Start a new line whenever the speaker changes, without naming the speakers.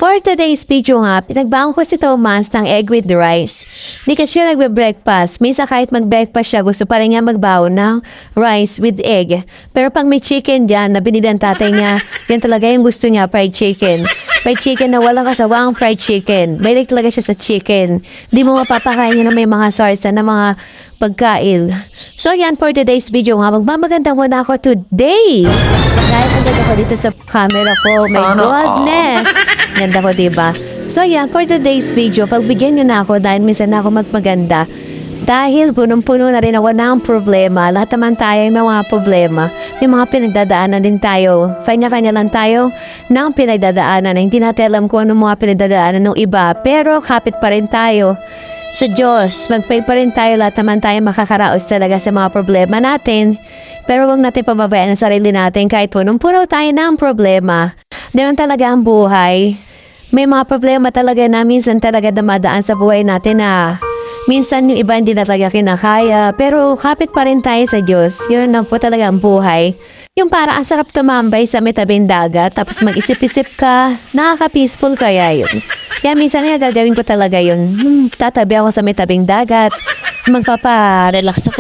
For today's video nga, pinagbaon ko si Thomas ng egg with rice. Hindi kasi siya nagbe-breakfast. Minsan kahit mag-breakfast siya, gusto pa rin niya magbaon ng rice with egg. Pero pag may chicken dyan, na binili ng tatay niya, yan talaga yung gusto niya, fried chicken. Fried chicken na walang kasawang fried chicken. May talaga siya sa chicken. Di mo mapapakain niya na may mga sarsa na mga pagkain. So yan, for today's video nga, magmamaganda muna ako today. Dahil ang ganda ko dito sa camera ko. My goodness! Ganda ko, diba? So yeah, for today's video, pagbigyan nyo na ako dahil minsan na ako magmaganda. Dahil punong-puno na rin ako ng problema. Lahat naman tayo may mga problema. May mga pinagdadaanan din tayo. Kanya-kanya lang tayo ng pinagdadaanan. Hindi natin alam kung ano mga pinagdadaanan ng iba. Pero kapit pa rin tayo sa Diyos. Mag-pray pa rin tayo. Lahat naman tayo makakaraos talaga sa mga problema natin. Pero huwag natin pababayaan ang sarili natin kahit punong-puno tayo ng problema. Diyan talaga ang buhay. May mga problema talaga na minsan talaga dumadaan sa buhay natin na minsan yung iba hindi na talaga kinakaya. Pero kapit pa rin tayo sa Diyos. Yun na po talaga ang buhay. Yung para ang sarap tumambay sa may tabing dagat tapos mag-isip-isip ka, nakaka-peaceful kaya yun. Kaya minsan nga gagawin ko talaga yun. Tatabi ako sa may tabing dagat, magpapa-relax ako.